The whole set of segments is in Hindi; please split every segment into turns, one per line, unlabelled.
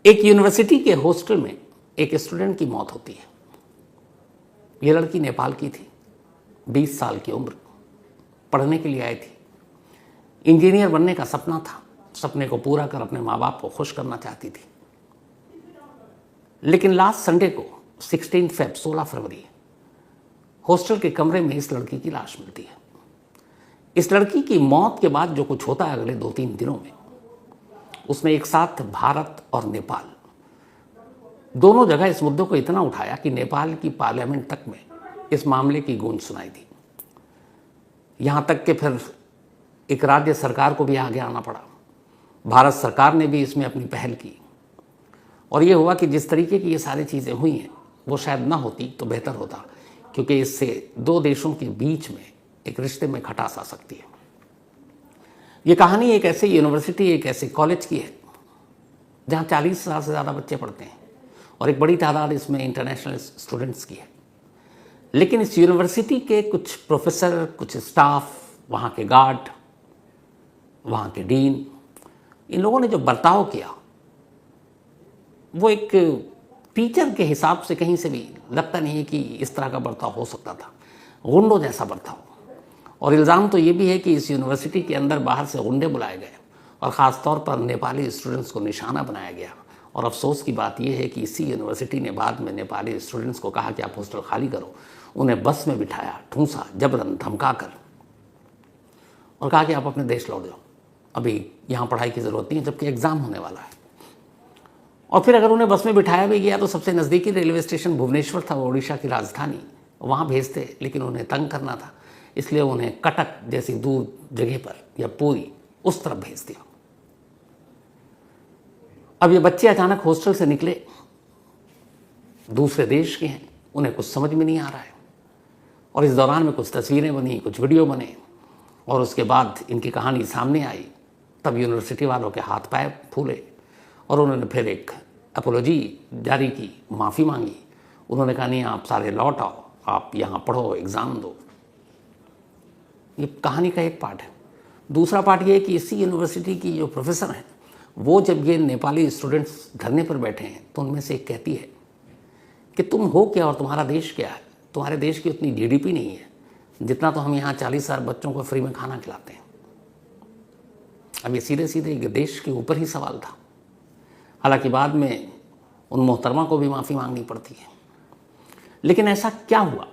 एक यूनिवर्सिटी के हॉस्टल में एक स्टूडेंट की मौत होती है। ये लड़की नेपाल की थी, 20 साल की उम्र, पढ़ने के लिए आई थी। इंजीनियर बनने का सपना था, सपने को पूरा कर अपने माँ बाप को खुश करना चाहती थी। लेकिन लास्ट संडे को 16 फरवरी हॉस्टल के कमरे में इस लड़की की लाश मिलती है। इस लड़की की मौत के बाद जो कुछ होता है अगले 2-3 दिनों में, उसने एक साथ भारत और नेपाल दोनों जगह इस मुद्दे को इतना उठाया कि नेपाल की पार्लियामेंट तक में इस मामले की गूंज सुनाई दी। यहां तक कि फिर एक राज्य सरकार को भी आगे आना पड़ा। भारत सरकार ने भी इसमें अपनी पहल की और ये हुआ कि जिस तरीके की ये सारी चीज़ें हुई हैं वो शायद ना होती तो बेहतर होता, क्योंकि इससे दो देशों के बीच में एक रिश्ते में खटास आ सकती है। ये कहानी एक ऐसे यूनिवर्सिटी, एक ऐसे कॉलेज की है जहाँ 40,000 से ज़्यादा बच्चे पढ़ते हैं और एक बड़ी तादाद इसमें इंटरनेशनल स्टूडेंट्स की है। लेकिन इस यूनिवर्सिटी के कुछ प्रोफेसर, कुछ स्टाफ, वहाँ के गार्ड, वहाँ के डीन, इन लोगों ने जो बर्ताव किया वो एक टीचर के हिसाब से कहीं से भी लगता नहीं है कि इस तरह का बर्ताव हो सकता था। गुंडों जैसा बर्ताव। और इल्ज़ाम तो ये भी है कि इस यूनिवर्सिटी के अंदर बाहर से गुंडे बुलाए गए और ख़ास तौर पर नेपाली स्टूडेंट्स को निशाना बनाया गया। और अफसोस की बात यह है कि इसी यूनिवर्सिटी ने बाद में नेपाली स्टूडेंट्स को कहा कि आप हॉस्टल खाली करो, उन्हें बस में बिठाया, ठूंसा, जबरन धमका कर और कहा कि आप अपने देश लौट जाओ, अभी यहाँ पढ़ाई की ज़रूरत नहीं है, जबकि एग्ज़ाम होने वाला है। और फिर अगर उन्हें बस में बिठाया भी गया तो सबसे नज़दीकी रेलवे स्टेशन भुवनेश्वर था, वो उड़ीसा की राजधानी, वहाँ भेजते, लेकिन उन्हें तंग करना था, इसलिए उन्हें कटक जैसी दूर जगह पर या पूरी उस तरफ भेज दिया। अब ये बच्चे अचानक हॉस्टल से निकले, दूसरे देश के हैं, उन्हें कुछ समझ में नहीं आ रहा है। और इस दौरान में कुछ तस्वीरें बनी, कुछ वीडियो बने और उसके बाद इनकी कहानी सामने आई। तब यूनिवर्सिटी वालों के हाथ पैर फूले और उन्होंने फिर एक अपोलॉजी जारी की, माफ़ी मांगी। उन्होंने कहा नहीं, आप सारे लौट आओ, आप यहाँ पढ़ो, एग्ज़ाम दो। ये कहानी का एक पार्ट है। दूसरा पार्ट ये है कि इसी यूनिवर्सिटी की जो प्रोफेसर हैं, वो जब ये नेपाली स्टूडेंट्स धरने पर बैठे हैं तो उनमें से एक कहती है कि तुम हो क्या और तुम्हारा देश क्या है। तुम्हारे देश की उतनी जीडीपी नहीं है जितना तो हम यहाँ 40,000 बच्चों को फ्री में खाना खिलाते हैं। अब ये सीधे सीधे देश के ऊपर ही सवाल था। हालांकि बाद में उन मोहतरमा को भी माफ़ी मांगनी पड़ती है। लेकिन ऐसा क्या हुआ?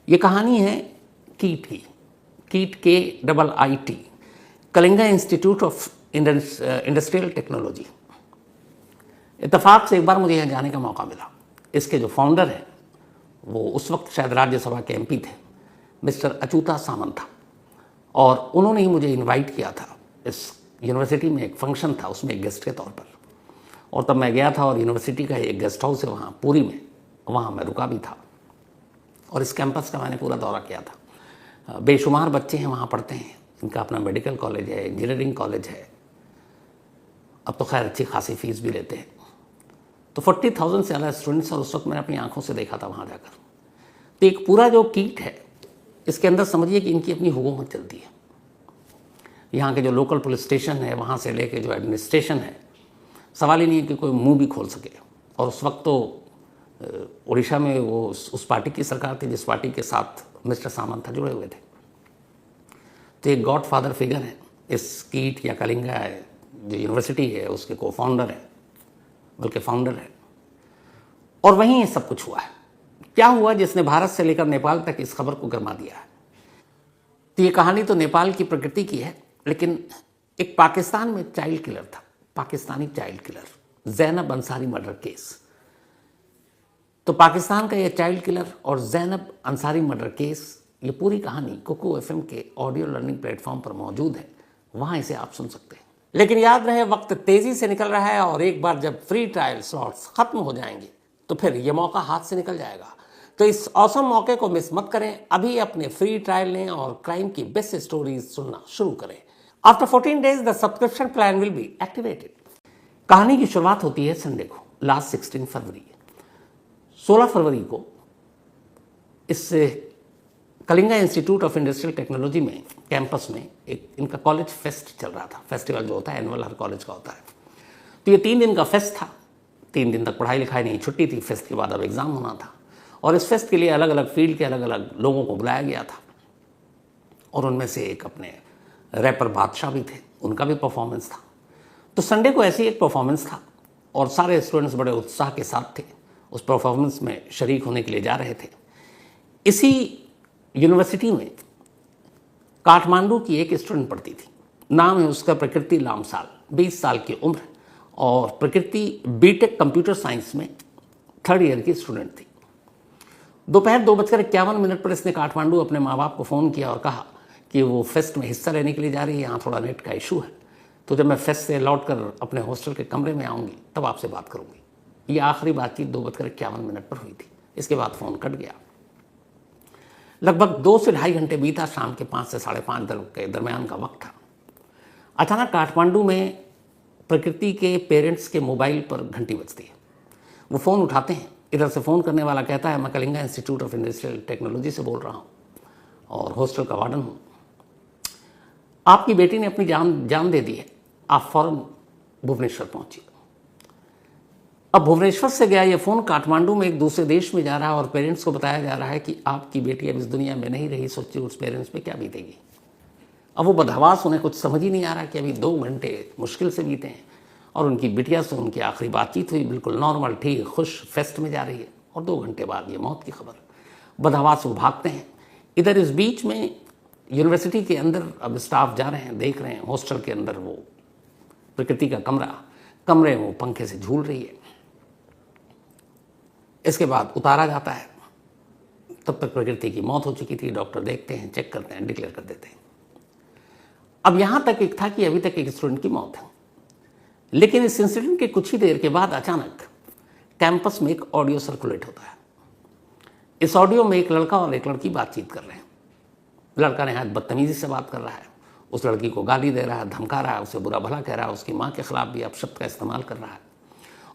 ये कहानी है कीट की, कीट KIIT, Kalinga institute of industrial technology. इत्तेफाक से एक बार मुझे यहाँ जाने का मौका मिला। इसके जो फाउंडर हैं वो उस वक्त शायद राज्यसभा के MP थे, मिस्टर अच्युता सामंत, और उन्होंने ही मुझे इनवाइट किया था। इस यूनिवर्सिटी में एक फंक्शन था, उसमें एक गेस्ट के तौर पर, और तब मैं गया था और यूनिवर्सिटी का एक गेस्ट हाउस है वहाँ पुरी में, वहाँ मैं रुका भी था और इस कैंपस का मैंने पूरा दौरा किया था। बेशुमार बच्चे हैं वहाँ पढ़ते हैं, इनका अपना मेडिकल कॉलेज है, इंजीनियरिंग कॉलेज है, अब तो खैर अच्छी खासी फीस भी लेते हैं। तो 40,000 से ज़्यादा स्टूडेंट्स, और उस वक्त मैंने अपनी आंखों से देखा था वहाँ जाकर। तो एक पूरा जो कीट है, इसके अंदर समझिए कि इनकी अपनी हुकूमत चलती है। यहाँ के जो लोकल पुलिस स्टेशन है, वहाँ से लेके जो एडमिनिस्ट्रेशन है, सवाल ही नहीं है कि कोई मुंह भी खोल सके। और उस वक्त तो उड़ीसा में वो उस पार्टी की सरकार थी जिस पार्टी के साथ मिस्टर सामंत जुड़े हुए थे। तो एक गॉड फादर फिगर है इस कीट या कलिंगा है, जो यूनिवर्सिटी है उसके को फाउंडर है, बल्कि फाउंडर है। और वहीं ये सब कुछ हुआ है। क्या हुआ जिसने भारत से लेकर नेपाल तक इस खबर को गरमा दिया है? तो ये कहानी तो नेपाल की प्रकृति की है, लेकिन एक पाकिस्तान में चाइल्ड किलर था, Pakistani child killer, Zainab Ansari murder case. तो पाकिस्तान का ये चाइल्ड किलर और ज़ैनब अंसारी मर्डर केस, ये पूरी कहानी कुकू FM के ऑडियो लर्निंग प्लेटफॉर्म पर मौजूद है, वहाँ इसे आप सुन सकते हैं। लेकिन याद रहे, वक्त तेज़ी से निकल रहा है और एक बार जब फ्री ट्रायल स्लॉट्स ख़त्म हो जाएंगे तो फिर ये मौका हाथ से निकल जाएगा। तो इस औसम मौके को मिस मत करें, अभी अपने फ्री ट्रायल लें और क्राइम की बेस्ट स्टोरीज सुनना शुरू करें। After 14 days the subscription plan will be activated. कहानी की शुरुआत होती है संडे को, लास्ट 16 फरवरी। 16 फरवरी को इस Kalinga institute of industrial technology में कैंपस में एक इनका कॉलेज फेस्ट चल रहा था। फेस्टिवल जो होता है एनुअल हर कॉलेज का होता है। तो ये 3 दिन का फेस्ट था 3 दिन तक पढ़ाई लिखाई नहीं, छुट्टी थी, फेस्ट के बाद अब एग्ज़ाम होना था और इस फेस्ट के लिए अलग अलग फील्ड के अलग अलग लोगों को बुलाया गया था और उनमें से एक अपने रैपर बादशाह भी थे, उनका भी परफॉर्मेंस था। तो संडे को ऐसी एक परफॉर्मेंस था और सारे स्टूडेंट्स बड़े उत्साह के साथ थे, उस परफॉर्मेंस में शरीक होने के लिए जा रहे थे। इसी यूनिवर्सिटी में काठमांडू की एक स्टूडेंट पढ़ती थी, नाम है उसका प्रकृति लामसाल, 20 साल की उम्र और प्रकृति बीटेक कंप्यूटर साइंस में 3rd ईयर की स्टूडेंट थी। दोपहर 2:51 पर इसने काठमांडू अपने माँ बाप को फ़ोन किया और कहा कि वो फेस्ट में हिस्सा लेने के लिए जा रही है, यहाँ थोड़ा नेट का इशू है, तो जब मैं फेस्ट से लौट कर अपने हॉस्टल के कमरे में आऊँगी तब आपसे बात करूँगी। ये आखिरी बातचीत 2:51 पर हुई थी। इसके बाद फ़ोन कट गया। लगभग 2 से ढाई घंटे बीता, शाम के 5 से 5:30 के दरमियान का वक्त था। अचानक काठमांडू में प्रकृति के पेरेंट्स के मोबाइल पर घंटी बजती है। वो फ़ोन उठाते हैं, इधर से फ़ोन करने वाला कहता है मैं Kalinga institute of industrial technology से बोल रहा हूँ और हॉस्टल का वार्डन हूँ। आपकी बेटी ने अपनी जान दे दी है, आप फ़ौरन भुवनेश्वर पहुँचिए। अब भुवनेश्वर से गया ये फ़ोन काठमांडू में एक दूसरे देश में जा रहा है और पेरेंट्स को बताया जा रहा है कि आपकी बेटी अब इस दुनिया में नहीं रही। सोचिए उस पेरेंट्स पे क्या बीतेगी। अब वो बदहवास, उन्हें कुछ समझ ही नहीं आ रहा कि अभी 2 घंटे मुश्किल से बीते हैं और उनकी बिटिया से उनकी आखिरी बातचीत हुई, बिल्कुल नॉर्मल, ठीक, खुश, फेस्ट में जा रही है और 2 घंटे बाद ये मौत की खबर। बदहवास वो भागते हैं। इधर इस बीच में यूनिवर्सिटी के अंदर अब स्टाफ जा रहे हैं, देख रहे हैं हॉस्टल के अंदर वो प्रकृति का कमरे में वो पंखे से झूल रही है। इसके बाद उतारा जाता है, तब तक प्रकृति की मौत हो चुकी थी। डॉक्टर देखते हैं, चेक करते हैं, डिक्लेयर कर देते हैं। अब यहाँ तक एक था कि अभी तक एक स्टूडेंट की मौत है, लेकिन इस इंसिडेंट के कुछ ही देर के बाद अचानक कैंपस में एक ऑडियो सर्कुलेट होता है। इस ऑडियो में एक लड़का और एक लड़की बातचीत कर रहे हैं। लड़का नहायत बदतमीजी से बात कर रहा है, उस लड़की को गाली दे रहा है, धमका रहा है, उसे बुरा भला कह रहा है, उसकी माँ के खिलाफ भी अपशब्द का इस्तेमाल कर रहा है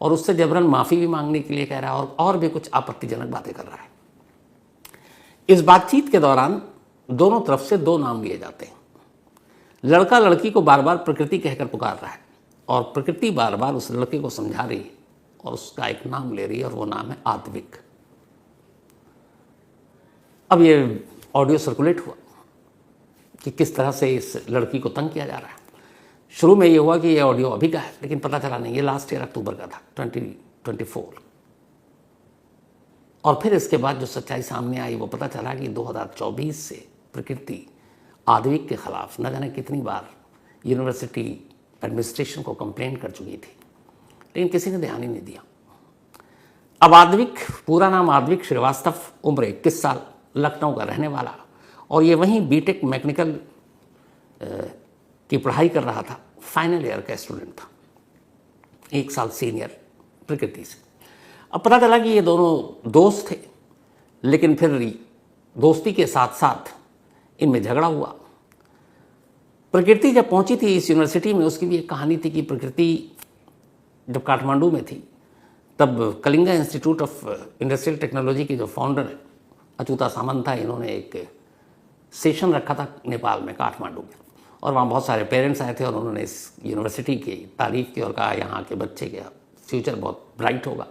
और उससे जबरन माफ़ी भी मांगने के लिए कह रहा है और भी कुछ आपत्तिजनक बातें कर रहा है। इस बातचीत के दौरान दोनों तरफ से 2 नाम लिए जाते हैं। लड़का लड़की को बार बार प्रकृति कहकर पुकार रहा है और प्रकृति बार बार उस लड़के को समझा रही है और उसका एक नाम ले रही है और वो नाम है आद्विक। अब ये ऑडियो सर्कुलेट हुआ कि किस तरह से इस लड़की को तंग किया जा रहा है। शुरू में ये हुआ कि ये ऑडियो अभी का है, लेकिन पता चला नहीं, ये लास्ट ईयर अक्टूबर का था, 2024। और फिर इसके बाद जो सच्चाई सामने आई वो पता चला कि 2024 से प्रकृति आद्विक के खिलाफ न जाने कितनी बार यूनिवर्सिटी एडमिनिस्ट्रेशन को कंप्लेंट कर चुकी थी, लेकिन किसी ने ध्यान ही नहीं दिया। अब आद्विक, पूरा नाम आद्विक श्रीवास्तव, उम्र 21 साल, लखनऊ का रहने वाला और ये वहीं बीटेक मैकेनिकल की पढ़ाई कर रहा था, फाइनल ईयर का स्टूडेंट था, 1 साल सीनियर प्रकृति से। अब पता चला कि ये दोनों दोस्त थे, लेकिन फिर दोस्ती के साथ साथ इनमें झगड़ा हुआ। प्रकृति जब पहुंची थी इस यूनिवर्सिटी में, उसकी भी एक कहानी थी कि प्रकृति जब काठमांडू में थी तब Kalinga institute of industrial technology के जो फाउंडर है अचूता सामंत था, इन्होंने एक सेशन रखा था नेपाल में, काठमांडू में, और वहाँ बहुत सारे पेरेंट्स आए थे और उन्होंने इस यूनिवर्सिटी की तारीफ़ की और कहा यहाँ के बच्चे का फ्यूचर बहुत ब्राइट होगा।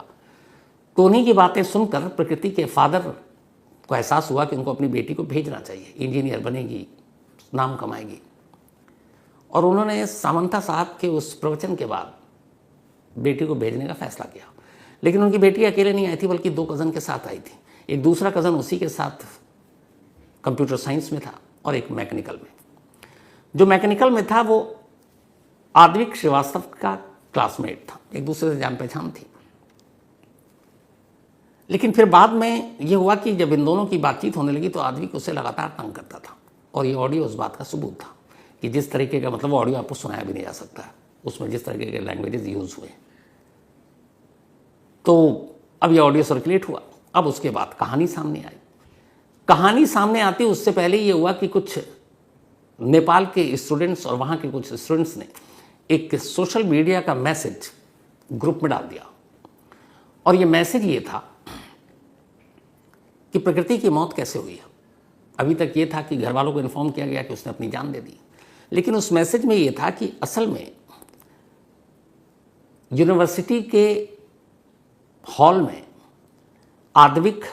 तो उन्हीं की बातें सुनकर प्रकृति के फादर को एहसास हुआ कि उनको अपनी बेटी को भेजना चाहिए, इंजीनियर बनेगी, नाम कमाएगी। और उन्होंने सामंता साहब के उस प्रवचन के बाद बेटी को भेजने का फैसला किया। लेकिन उनकी बेटी अकेले नहीं आई थी, बल्कि 2 कज़न के साथ आई थी। एक दूसरा कज़न उसी के साथ कंप्यूटर साइंस में था और एक मैकेनिकल में। जो मैकेनिकल में था वो आद्विक श्रीवास्तव का क्लासमेट था, एक दूसरे से जान पहचान थी। लेकिन फिर बाद में ये हुआ कि जब इन दोनों की बातचीत होने लगी तो आद्विक उसे लगातार तंग करता था और ये ऑडियो उस बात का सबूत था कि जिस तरीके का, मतलब ऑडियो आपको सुनाया भी नहीं जा सकता, उसमें जिस तरीके के लैंग्वेजेस यूज़ हुए। तो अब ये ऑडियो सर्कुलेट हुआ। अब उसके बाद कहानी सामने आई। कहानी सामने आती उससे पहले ये हुआ कि कुछ नेपाल के स्टूडेंट्स और वहाँ के कुछ स्टूडेंट्स ने एक सोशल मीडिया का मैसेज ग्रुप में डाल दिया और ये मैसेज ये था कि प्रकृति की मौत कैसे हुई है। अभी तक ये था कि घर वालों को इन्फॉर्म किया गया कि उसने अपनी जान दे दी, लेकिन उस मैसेज में ये था कि असल में यूनिवर्सिटी के हॉल में आद्विक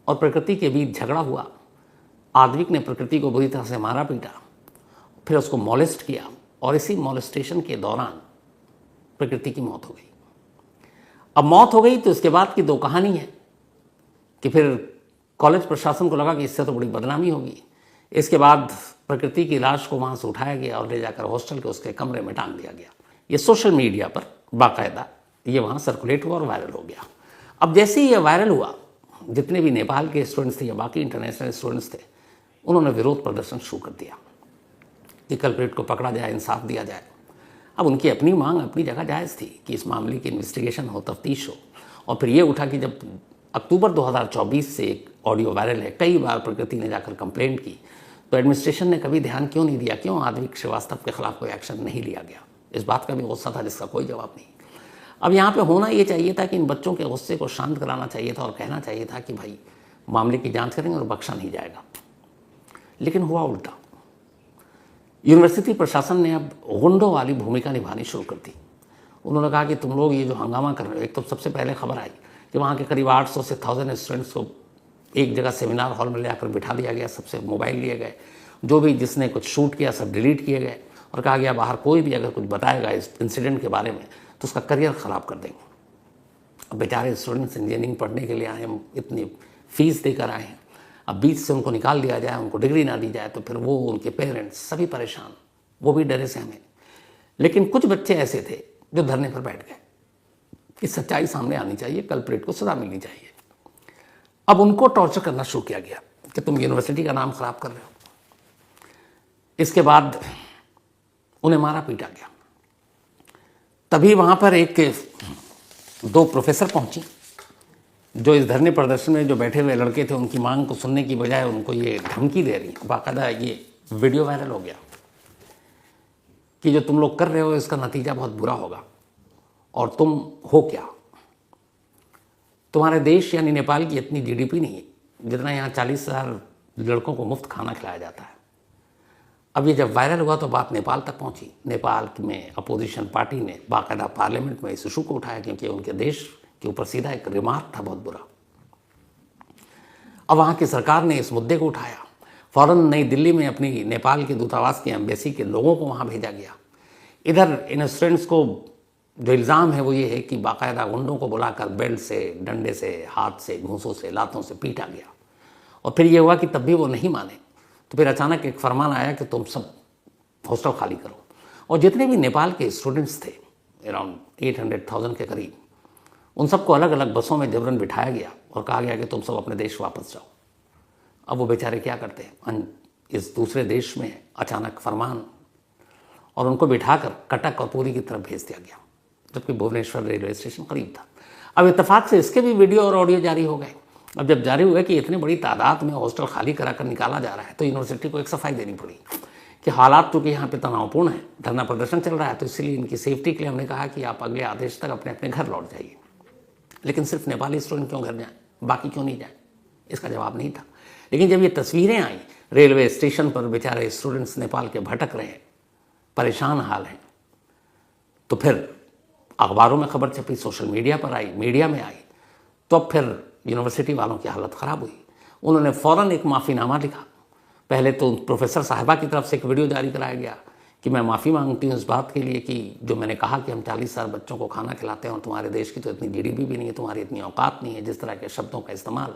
और प्रकृति के बीच झगड़ा हुआ। आद्विक ने प्रकृति को बुरी तरह से मारा पीटा, फिर उसको मॉलेस्ट किया और इसी मॉलेस्टेशन के दौरान प्रकृति की मौत हो गई। अब मौत हो गई तो इसके बाद की दो कहानी है कि फिर कॉलेज प्रशासन को लगा कि इससे तो बड़ी बदनामी होगी। इसके बाद प्रकृति की लाश को वहाँ से उठाया गया और ले जाकर हॉस्टल के उसके कमरे में टांग दिया गया। ये सोशल मीडिया पर बाकायदा ये वहाँ सर्कुलेट हुआ और वायरल हो गया। अब जैसे ही ये वायरल हुआ, जितने भी नेपाल के स्टूडेंट्स थे या बाकी इंटरनेशनल स्टूडेंट्स थे, उन्होंने विरोध प्रदर्शन शुरू कर दिया कि कल्प्रिट को पकड़ा जाए, इंसाफ दिया जाए। अब उनकी अपनी मांग अपनी जगह जायज़ थी कि इस मामले की इन्वेस्टिगेशन हो, तफ्तीश हो। और फिर ये उठा कि जब अक्टूबर 2024 से एक ऑडियो वायरल है, कई बार प्रकृति ने जाकर कंप्लेंट की, तो एडमिनिस्ट्रेशन ने कभी ध्यान क्यों नहीं दिया, क्यों आद्विक श्रीवास्तव के खिलाफ कोई एक्शन नहीं लिया गया। इस बात का भी गुस्सा था जिसका कोई जवाब नहीं। अब यहाँ पे होना ये चाहिए था कि इन बच्चों के गुस्से को शांत कराना चाहिए था और कहना चाहिए था कि भाई मामले की जांच करेंगे और बख्शा नहीं जाएगा। लेकिन हुआ उल्टा। यूनिवर्सिटी प्रशासन ने अब गुंडों वाली भूमिका निभानी शुरू कर दी। उन्होंने कहा कि तुम लोग ये जो हंगामा कर रहे हो, एक तो सबसे पहले खबर आई कि वहाँ के करीब 800 से 1000 स्टूडेंट्स को एक जगह सेमिनार हॉल में ले आकर बिठा दिया गया, सबसे मोबाइल लिए गए, जो भी जिसने कुछ शूट किया सब डिलीट किए गए और कहा गया बाहर कोई भी अगर कुछ बताएगा इस इंसिडेंट के बारे में तो उसका करियर ख़राब कर देंगे। अब बेचारे स्टूडेंट्स इंजीनियरिंग पढ़ने के लिए आए हैं, इतनी फीस देकर आए हैं, अब बीच से उनको निकाल दिया जाए, उनको डिग्री ना दी जाए तो फिर वो, उनके पेरेंट्स सभी परेशान, वो भी डरे से हमें। लेकिन कुछ बच्चे ऐसे थे जो धरने पर बैठ गए कि सच्चाई सामने आनी चाहिए, कल्प्रिट को सजा मिलनी चाहिए। अब उनको टॉर्चर करना शुरू किया गया कि तुम यूनिवर्सिटी का नाम खराब कर रहे हो। इसके बाद उन्हें मारा पीटा गया। तभी वहाँ पर दो प्रोफेसर पहुँची जो इस धरने प्रदर्शन में जो बैठे हुए लड़के थे उनकी मांग को सुनने की बजाय उनको ये धमकी दे रही। बाकायदा ये वीडियो वायरल हो गया कि जो तुम लोग कर रहे हो इसका नतीजा बहुत बुरा होगा और तुम हो क्या, तुम्हारे देश यानी नेपाल की इतनी जीडीपी नहीं है जितना यहाँ 40,000 लड़कों को मुफ्त खाना खिलाया जाता है। अब ये जब वायरल हुआ तो बात नेपाल तक पहुंची। नेपाल में अपोजिशन पार्टी ने बाकायदा पार्लियामेंट में इस इशू को उठाया क्योंकि उनके देश के ऊपर सीधा एक रिमार्क था बहुत बुरा। अब वहाँ की सरकार ने इस मुद्दे को उठाया। फ़ौरन नई दिल्ली में अपनी नेपाल के दूतावास की एम्बेसी के लोगों को वहाँ भेजा गया। इधर इन स्टूडेंट्स को जो इल्ज़ाम है वो ये है कि बाकायदा गुंडों को बुलाकर बेल्ट से, डंडे से, हाथ से, घूंसों से, लातों से पीटा गया। और फिर ये हुआ कि तब भी वो नहीं माने तो फिर अचानक एक फरमान आया कि तुम सब हॉस्टल खाली करो। और जितने भी नेपाल के स्टूडेंट्स थे अराउंड 800,000 के करीब, उन सबको अलग अलग बसों में जबरन बिठाया गया और कहा गया कि तुम सब अपने देश वापस जाओ। अब वो बेचारे क्या करते हैं, इस दूसरे देश में अचानक फरमान, और उनको बिठाकर कटक और पुरी की तरफ भेज दिया गया जबकि भुवनेश्वर रेलवे स्टेशन करीब था। अब इत्तेफाक से इसके भी वीडियो और ऑडियो जारी हो गए। अब जब जारी हुए कि इतनी बड़ी तादाद में हॉस्टल खाली कराकर निकाला जा रहा है तो यूनिवर्सिटी को एक सफाई देनी पड़ी कि हालात चूँकि यहाँ पे तनावपूर्ण है, धरना प्रदर्शन चल रहा है, तो इसलिए इनकी सेफ्टी के लिए हमने कहा कि आप अगले आदेश तक अपने अपने घर लौट जाइए। लेकिन सिर्फ नेपाली स्टूडेंट क्यों घर जाएँ, बाकी क्यों नहीं जाएँ, इसका जवाब नहीं था। लेकिन जब ये तस्वीरें आई रेलवे स्टेशन पर बेचारे स्टूडेंट्स नेपाल के भटक रहे हैं, परेशान हाल हैं, तो फिर अखबारों में खबर छपी, सोशल मीडिया पर आई, मीडिया में आई, तो अब फिर यूनिवर्सिटी वालों की हालत ख़राब हुई। उन्होंने फ़ौरन एक माफ़ीनामा लिखा। पहले तो प्रोफेसर साहिबा की तरफ से एक वीडियो जारी कराया गया कि मैं माफ़ी मांगती हूँ इस बात के लिए कि जो मैंने कहा कि हम 40,000 बच्चों को खाना खिलाते हैं और तुम्हारे देश की तो इतनी जीडीपी भी नहीं है, तुम्हारी इतनी औकात नहीं है जिस तरह के शब्दों का इस्तेमाल,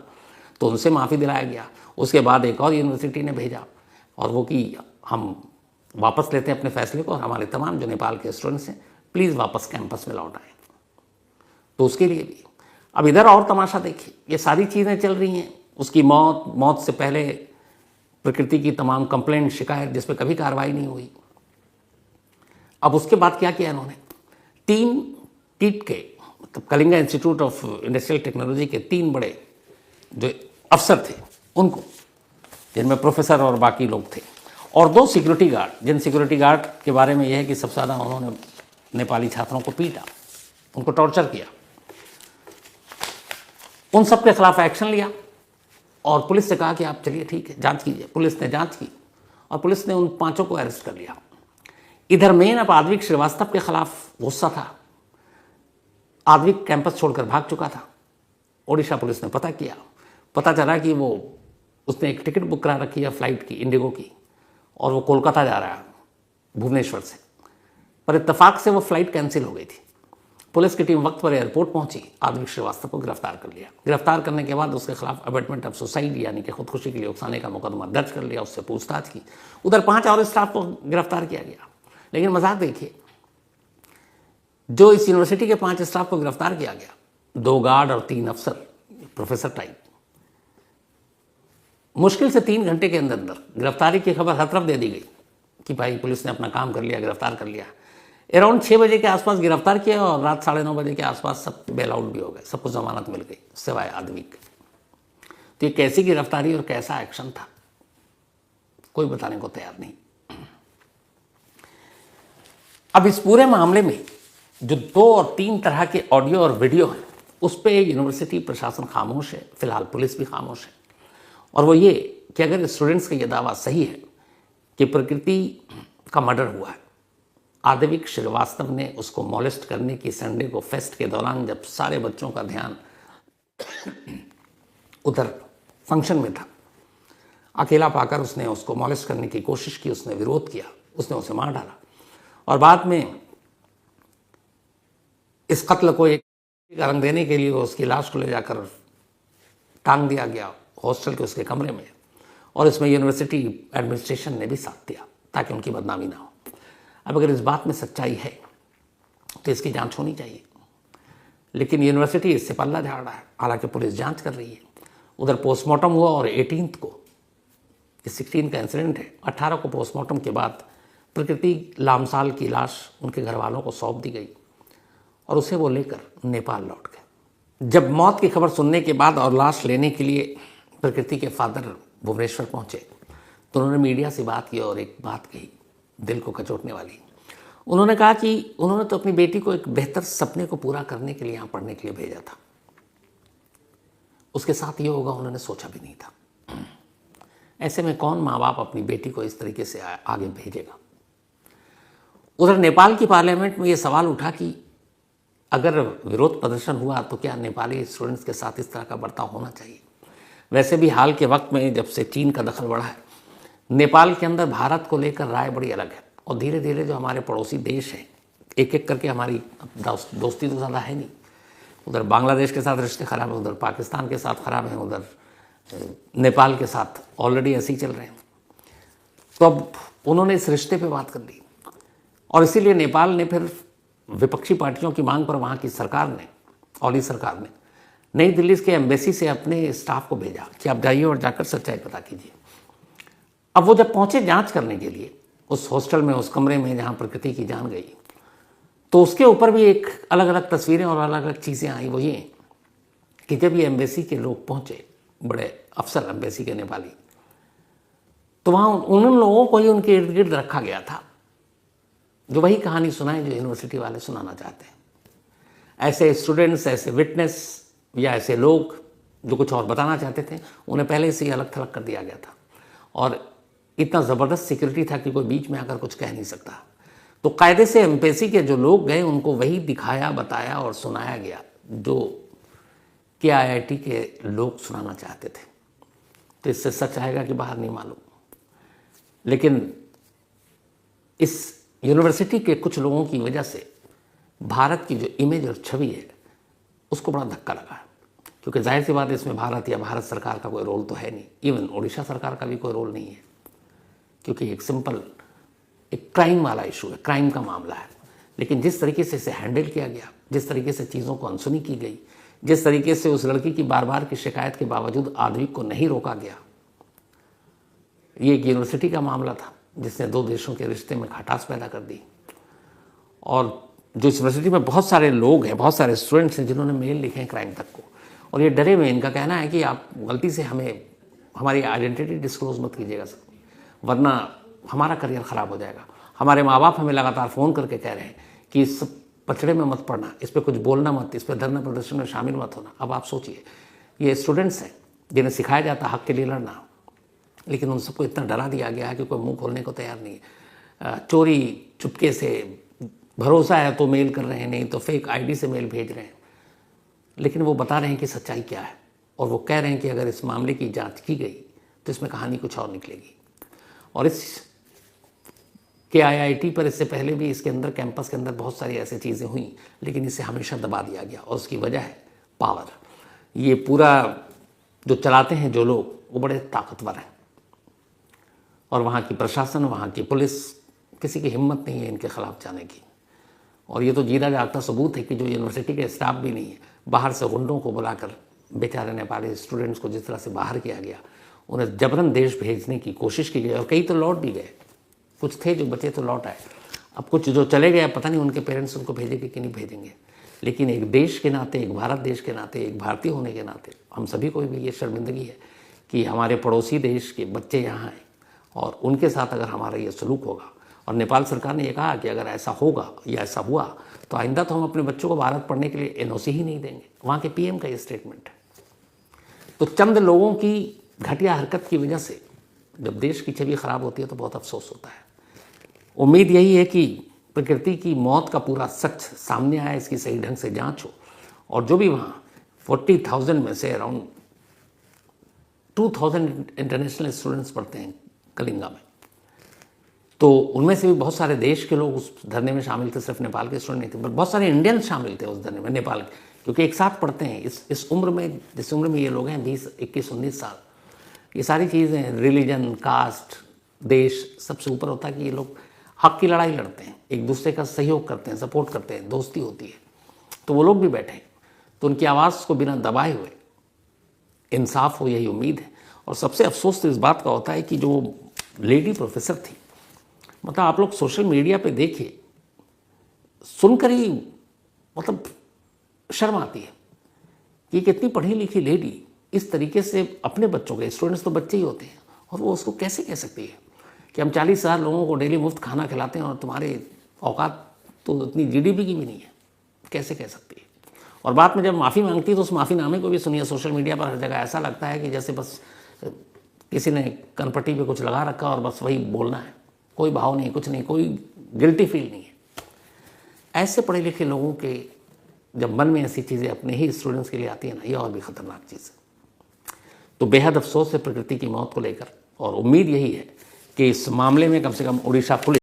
तो उनसे माफ़ी दिलाया गया। उसके बाद एक और यूनिवर्सिटी ने भेजा और वो कि हम वापस लेते हैं अपने फैसले को और हमारे तमाम जो नेपाल के स्टूडेंट्स हैं प्लीज़ वापस कैंपस में लौट आएँ। तो उसके लिए भी अब इधर और तमाशा देखिए, ये सारी चीज़ें चल रही हैं। उसकी मौत से पहले प्रकृति की तमाम कंप्लेंट, शिकायत जिस पर कभी कार्रवाई नहीं हुई। अब उसके बाद क्या किया इन्होंने, 3 कीट के मतलब Kalinga institute of industrial technology के 3 बड़े जो अफसर थे उनको, जिनमें प्रोफेसर और बाकी लोग थे, और 2 सिक्योरिटी गार्ड, जिन सिक्योरिटी गार्ड के बारे में यह है कि सबसे ज़्यादा उन्होंने नेपाली छात्रों को पीटा, उनको टॉर्चर किया, उन सब के खिलाफ एक्शन लिया और पुलिस से कहा कि आप चलिए ठीक है जांच कीजिए। पुलिस ने जांच की और पुलिस ने उन 5 को अरेस्ट कर लिया। इधर मेन अब आद्विक श्रीवास्तव के खिलाफ गुस्सा था। आद्विक कैंपस छोड़कर भाग चुका था ओडिशा पुलिस ने पता किया, पता चला कि वो उसने एक टिकट बुक करा रखी है फ्लाइट की, इंडिगो की, और वो कोलकाता जा रहा है भुवनेश्वर से, पर इत्तेफाक से वो फ्लाइट कैंसिल हो गई थी। पुलिस की टीम वक्त पर एयरपोर्ट पहुंची, आदित्य श्रीवास्तव को गिरफ्तार कर लिया। गिरफ्तार करने के बाद उसके खिलाफ अबेटमेंट ऑफ सुसाइड यानी कि खुदकुशी के लिए उकसाने का मुकदमा दर्ज कर लिया, उससे पूछताछ की। उधर 5 और स्टाफ को गिरफ्तार किया गया। लेकिन मजाक देखिए, जो इस यूनिवर्सिटी के 5 स्टाफ को गिरफ्तार किया गया, 2 गार्ड और 3 अफसर, प्रोफेसर टाइप, मुश्किल से 3 घंटे के अंदर अंदर गिरफ्तारी की खबर हर तरफ दे दी गई कि भाई पुलिस ने अपना काम कर लिया, गिरफ्तार कर लिया। अराउंड 6 बजे के आसपास गिरफ्तार किया और रात 9:30 बजे के आसपास सब बेल आउट भी हो गए, सबको जमानत मिल गई सिवाय आदमी के। तो ये कैसी गिरफ्तारी और कैसा एक्शन था, कोई बताने को तैयार नहीं। अब इस पूरे मामले में जो 2 और 3 तरह के ऑडियो और वीडियो हैं, उस पर यूनिवर्सिटी प्रशासन खामोश है, फिलहाल पुलिस भी खामोश है। और वो ये कि अगर स्टूडेंट्स का ये दावा सही है कि प्रकृति का मर्डर हुआ है, आदित्य श्रीवास्तव ने उसको मॉलेस्ट करने की संडे को फेस्ट के दौरान, जब सारे बच्चों का ध्यान उधर फंक्शन में था, अकेला पाकर उसने उसको मॉलेस्ट करने की कोशिश की, उसने विरोध किया, उसने उसे मार डाला। और बाद में इस कत्ल को एक रंग देने के लिए उसकी लाश को ले जाकर टांग दिया गया हॉस्टल के उसके कमरे में, और इसमें यूनिवर्सिटी एडमिनिस्ट्रेशन ने भी साथ दिया ताकि उनकी बदनामी ना हो। अब अगर इस बात में सच्चाई है तो इसकी जांच होनी चाहिए, लेकिन यूनिवर्सिटी इससे पल्ला झाड़ रहा है, हालांकि पुलिस जांच कर रही है। उधर पोस्टमार्टम हुआ और 18 को, 16 का इंसिडेंट है, 18 को पोस्टमार्टम के बाद प्रकृति लामसाल की लाश उनके घर वालों को सौंप दी गई और उसे वो लेकर नेपाल लौट गए। जब मौत की खबर सुनने के बाद और लाश लेने के लिए प्रकृति के फादर भुवनेश्वर पहुंचे तो उन्होंने मीडिया से बात की और एक बात कही दिल को कचोटने वाली। उन्होंने कहा कि उन्होंने तो अपनी बेटी को एक बेहतर सपने को पूरा करने के लिए यहाँ पढ़ने के लिए भेजा था, उसके साथ ये होगा उन्होंने सोचा भी नहीं था। ऐसे में कौन माँ बाप अपनी बेटी को इस तरीके से आगे भेजेगा। उधर नेपाल की पार्लियामेंट में ये सवाल उठा कि अगर विरोध प्रदर्शन हुआ तो क्या नेपाली स्टूडेंट्स के साथ इस तरह का बर्ताव होना चाहिए। वैसे भी हाल के वक्त में जब से चीन का दखल बढ़ा है, नेपाल के अंदर भारत को लेकर राय बड़ी अलग है, और धीरे धीरे जो हमारे पड़ोसी देश हैं, एक एक करके हमारी दोस्ती तो ज़्यादा है नहीं, उधर बांग्लादेश के साथ रिश्ते ख़राब हैं, उधर पाकिस्तान के साथ ख़राब हैं, उधर नेपाल के साथ ऑलरेडी ऐसे ही चल रहे हैं। तो अब उन्होंने इस रिश्ते पे बात कर ली और इसीलिए नेपाल ने फिर विपक्षी पार्टियों की मांग पर वहाँ की सरकार ने, ओली सरकार ने, नई दिल्ली के एम्बेसी से अपने स्टाफ को भेजा कि आप जाइए और जाकर सच्चाई पता कीजिए। अब वो जब पहुँचे जांच करने के लिए उस हॉस्टल में, उस कमरे में जहाँ प्रकृति की जान गई, तो उसके ऊपर भी एक अलग अलग तस्वीरें और अलग अलग चीज़ें आई। वो ये कि जब ये एम्बेसी के लोग पहुँचे, बड़े अफसर एम्बेसी के नेपाली, तो वहाँ उन लोगों को ही उनके इर्द गिर्द रखा गया था जो वही कहानी सुनाए जो यूनिवर्सिटी वाले सुनाना चाहते हैं। ऐसे स्टूडेंट्स, ऐसे विटनेस या ऐसे लोग जो कुछ और बताना चाहते थे, उन्हें पहले से ही अलग थलग कर दिया गया था और इतना ज़बरदस्त सिक्योरिटी था कि कोई बीच में आकर कुछ कह नहीं सकता। तो कायदे से एम्बेसी के जो लोग गए उनको वही दिखाया, बताया और सुनाया गया जो कि IIT के लोग सुनाना चाहते थे। तो इससे सच आएगा कि बाहर नहीं मालूम, लेकिन इस यूनिवर्सिटी के कुछ लोगों की वजह से भारत की जो इमेज और छवि है उसको बड़ा धक्का लगा है, क्योंकि जाहिर सी बात है इसमें भारत या भारत सरकार का कोई रोल तो है नहीं, इवन उड़ीसा सरकार का भी कोई रोल नहीं है, क्योंकि एक सिंपल एक क्राइम वाला इशू है, क्राइम का मामला है। लेकिन जिस तरीके से इसे हैंडल किया गया, जिस तरीके से चीज़ों को अनसुनी की गई, जिस तरीके से उस लड़की की बार बार की शिकायत के बावजूद आदमी को नहीं रोका गया, ये एक यूनिवर्सिटी का मामला था जिसने 2 देशों के रिश्ते में खटास पैदा कर दी। और जो इस यूनिवर्सिटी में बहुत सारे लोग हैं, बहुत सारे स्टूडेंट्स हैं जिन्होंने मेल लिखे हैं क्राइम तक को, और ये डरे हुए, इनका कहना है कि आप गलती से हमें हमारी आइडेंटिटी डिस्क्लोज मत कीजिएगा सर, वरना हमारा करियर ख़राब हो जाएगा। हमारे माँ बाप हमें लगातार फ़ोन करके कह रहे हैं कि इस पचड़े में मत पड़ना, इस पर कुछ बोलना मत, इस पर धरना प्रदर्शन में शामिल मत होना। अब आप सोचिए, ये स्टूडेंट्स हैं जिन्हें सिखाया जाता है हक के लिए लड़ना, लेकिन उन सबको इतना डरा दिया गया है कि कोई मुंह खोलने को तैयार नहीं है। चोरी चुपके से, भरोसा है तो मेल कर रहे हैं, नहीं तो फेक ID से मेल भेज रहे हैं। लेकिन वो बता रहे हैं कि सच्चाई क्या है, और वो कह रहे हैं कि अगर इस मामले की जांच की गई तो इसमें कहानी कुछ और निकलेगी। और इस के IIT पर इससे पहले भी इसके अंदर कैंपस के अंदर बहुत सारी ऐसी चीज़ें हुई, लेकिन इसे हमेशा दबा दिया गया, और उसकी वजह है पावर। ये पूरा जो चलाते हैं जो लोग, वो बड़े ताकतवर हैं, और वहाँ की प्रशासन, वहाँ की पुलिस, किसी की हिम्मत नहीं है इनके खिलाफ जाने की। और ये तो जीता जागता सबूत है कि जो यूनिवर्सिटी के स्टाफ भी नहीं है, बाहर से गुंडों को बुलाकर बेचारे नेपाली स्टूडेंट्स को जिस तरह से बाहर किया गया, उन्हें जबरन देश भेजने की कोशिश की गई, और कई तो लौट भी गए, कुछ थे जो बचे तो लौट आए। अब कुछ जो चले गए, पता नहीं उनके पेरेंट्स उनको भेजेंगे कि नहीं भेजेंगे। लेकिन एक देश के नाते, एक भारत देश के नाते, एक भारतीय होने के नाते हम सभी को भी ये शर्मिंदगी है कि हमारे पड़ोसी देश के बच्चे यहाँ हैं, और उनके साथ अगर हमारा ये सलूक होगा। और नेपाल सरकार ने ये कहा कि अगर ऐसा होगा या ऐसा हुआ तो आइंदा तो हम अपने बच्चों को भारत पढ़ने के लिए NOC ही नहीं देंगे। वहाँ के PM का ये स्टेटमेंट है। तो चंद लोगों की घटिया हरकत की वजह से जब देश की छवि खराब होती है तो बहुत अफसोस होता है। उम्मीद यही है कि प्रकृति की मौत का पूरा सच सामने आए, इसकी सही ढंग से जांच हो, और जो भी वहाँ 40,000 में से अराउंड 2,000 इंटरनेशनल स्टूडेंट्स पढ़ते हैं कलिंगा में, तो उनमें से भी बहुत सारे देश के लोग उस धरने में शामिल थे, सिर्फ नेपाल के स्टूडेंट नहीं थे, बट बहुत सारे इंडियंस शामिल थे उस धरने में, नेपाल के, क्योंकि एक साथ पढ़ते हैं। इस उम्र में, जिस उम्र में ये लोग हैं, 20, 21, 19 साल, ये सारी चीज़ें, रिलीजन, कास्ट, देश, सबसे ऊपर होता है कि ये लोग हक की लड़ाई लड़ते हैं, एक दूसरे का सहयोग करते हैं, सपोर्ट करते हैं, दोस्ती होती है। तो वो लोग भी बैठे हैं, तो उनकी आवाज़ को बिना दबाए हुए इंसाफ हो, यही उम्मीद है। और सबसे अफसोस तो इस बात का होता है कि जो लेडी प्रोफेसर थी, मतलब आप लोग सोशल मीडिया पे देखिए, सुनकर ही मतलब शर्म आती है कि कितनी पढ़ी लिखी लेडी इस तरीके से अपने बच्चों के, स्टूडेंट्स तो बच्चे ही होते हैं, और वो उसको कैसे कह सकती है कि हम 40,000 लोगों को डेली मुफ्त खाना खिलाते हैं और तुम्हारे औकात तो इतनी GDP की भी नहीं है, कैसे कह सकती है। और बाद में जब माफ़ी मांगती है तो उस माफ़ीनामे को भी सुनिए सोशल मीडिया पर हर जगह, ऐसा लगता है कि जैसे बस किसी ने कनपट्टी पे कुछ लगा रखा और बस वही बोलना है, कोई भाव नहीं, कुछ नहीं, कोई गिल्टी फील नहीं है। ऐसे पढ़े लिखे लोगों के जब मन में ऐसी चीज़ें अपने ही स्टूडेंट्स के लिए आती है ना, ये और भी ख़तरनाक चीज़ है। तो बेहद अफसोस है प्रकृति की मौत को लेकर, और उम्मीद यही है कि इस मामले में कम से कम उड़ीसा पुलिस